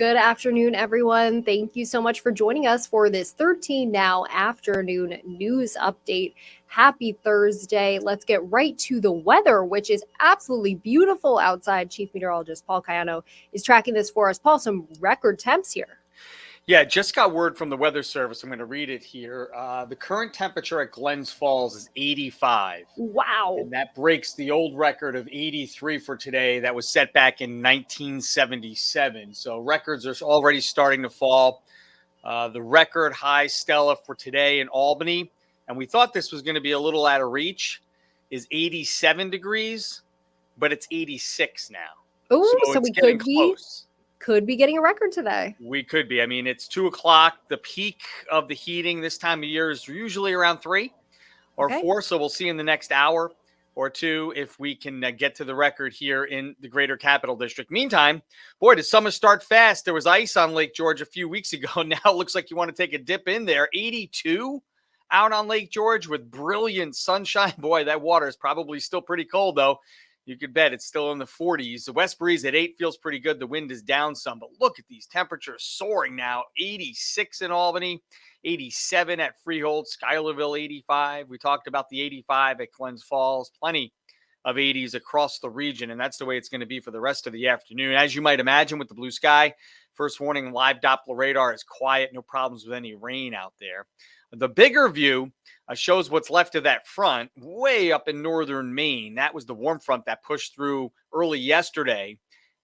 Good afternoon, everyone. Thank you so much for joining us for this 13 now afternoon news update. Happy Thursday. Let's get right to the weather, which is absolutely beautiful outside. Chief Meteorologist Paul Caiano is tracking this for us. Paul, some record temps here. Yeah, just got word from the Weather Service. I'm going to read it here. The current temperature at Glens Falls is 85. Wow. And that breaks the old record of 83 for today that was set back in 1977. So records are already starting to fall. The record high, Stella, for today in Albany, and we thought this was going to be a little out of reach, is 87 degrees, but it's 86 now. Oh, so it's we getting close. Could be getting a record today. We could be. I mean, it's 2 o'clock. The peak of the heating this time of year is usually around 3 or 4. So we'll see in the next hour or two if we can get to the record here in the greater capital district. Meantime, boy, did summer start fast. There was ice on Lake George a few weeks ago. Now it looks like you want to take a dip in there. 82 out on Lake George with brilliant sunshine. Boy, that water is probably still pretty cold, though. You could bet it's still in the 40s. The west breeze at 8 feels pretty good. The wind is down some, but look at these temperatures soaring now. 86 in Albany, 87 at Freehold, Schuylerville 85. We talked about the 85 at Glens Falls. Plenty of 80s across the region, and that's the way it's going to be for the rest of the afternoon. As you might imagine, with the blue sky, first warning live Doppler radar is quiet. No problems with any rain out there. The bigger view shows what's left of that front way up in northern Maine. That was the warm front that pushed through early yesterday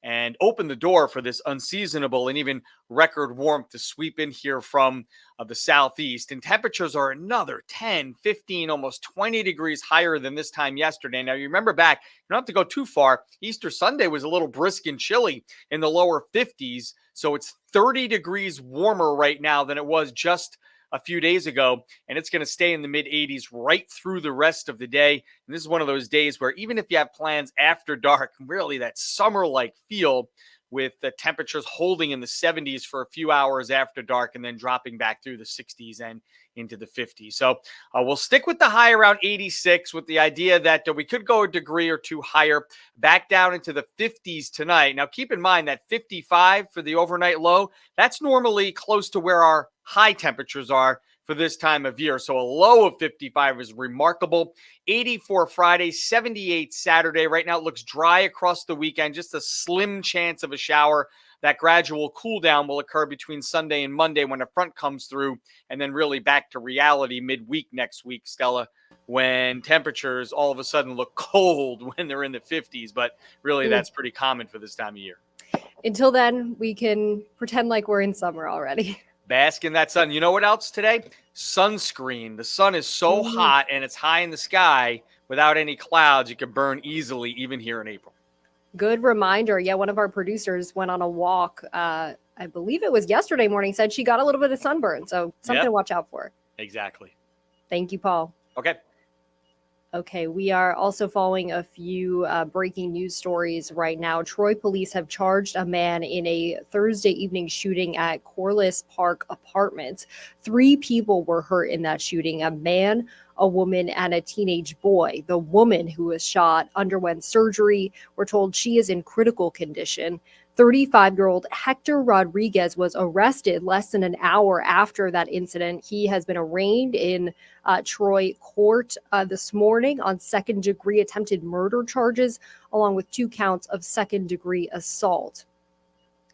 and opened the door for this unseasonable and even record warmth to sweep in here from the southeast. And temperatures are another 10, 15, almost 20 degrees higher than this time yesterday. Now, you remember back, you don't have to go too far. Easter Sunday was a little brisk and chilly in the lower 50s. So it's 30 degrees warmer right now than it was just a few days ago, and it's going to stay in the mid 80s right through the rest of the day. And this is one of those days where even if you have plans after dark, really that summer-like feel with the temperatures holding in the 70s for a few hours after dark and then dropping back through the 60s and into the 50s. So we'll stick with the high around 86 with the idea that we could go a degree or two higher, back down into the 50s tonight. Now, keep in mind that 55 for the overnight low, that's normally close to where our high temperatures are for this time of year. So a low of 55 is remarkable. 84 Friday, 78 Saturday. Right now it looks dry across the weekend, just a slim chance of a shower. That gradual cool down will occur between Sunday and Monday when a front comes through, and then really back to reality midweek next week, Stella, when temperatures all of a sudden look cold when they're in the 50s. But really that's pretty common for this time of year. Until then, we can pretend like we're in summer already. Bask in that sun. You know what else today? Sunscreen. The sun is so hot and it's high in the sky without any clouds. You can burn easily even here in April. Good reminder. Yeah, one of our producers went on a walk. I believe it was yesterday morning, said she got a little bit of sunburn. So something to watch out for. Exactly. Thank you, Paul. Okay, we are also following a few breaking news stories right now. Troy police have charged a man in a Thursday evening shooting at Corliss Park Apartments. 3 people were hurt in that shooting, a man, a woman, and a teenage boy. The woman who was shot underwent surgery. We're told she is in critical condition. 35-year-old Hector Rodriguez was arrested less than an hour after that incident. He has been arraigned in Troy court this morning on second-degree attempted murder charges, along with 2 counts of second-degree assault.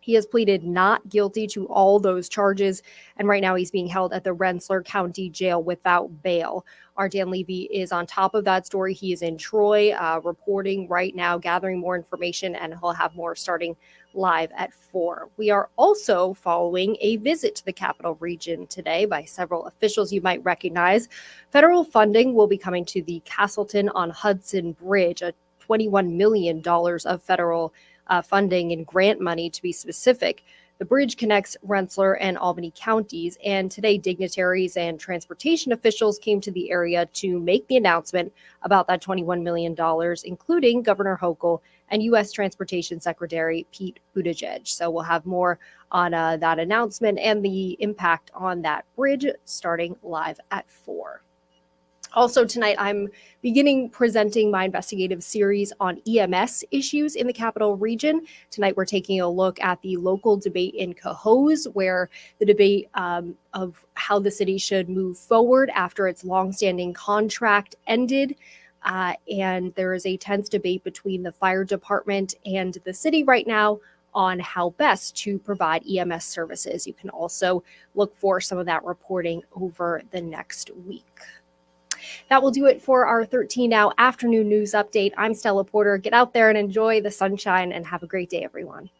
He has pleaded not guilty to all those charges, and right now he's being held at the Rensselaer County Jail without bail. Our Dan Levy is on top of that story. He is in Troy reporting right now, gathering more information, and he'll have more starting live at 4. We are also following a visit to the Capital Region today by several officials you might recognize. Federal funding will be coming to the Castleton-on-Hudson Bridge, a $21 million of federal funding and grant money, to be specific. The bridge connects Rensselaer and Albany counties, and today dignitaries and transportation officials came to the area to make the announcement about that $21 million, including Governor Hochul and U.S. Transportation Secretary Pete Buttigieg. So we'll have more on that announcement and the impact on that bridge starting live at 4. Also tonight, I'm beginning presenting my investigative series on EMS issues in the Capital Region. Tonight, we're taking a look at the local debate in Cohoes, where the debate of how the city should move forward after its longstanding contract ended. And there is a tense debate between the fire department and the city right now on how best to provide EMS services. You can also look for some of that reporting over the next week. That will do it for our 13 Now afternoon news update. I'm Stella Porter. Get out there and enjoy the sunshine and have a great day, everyone.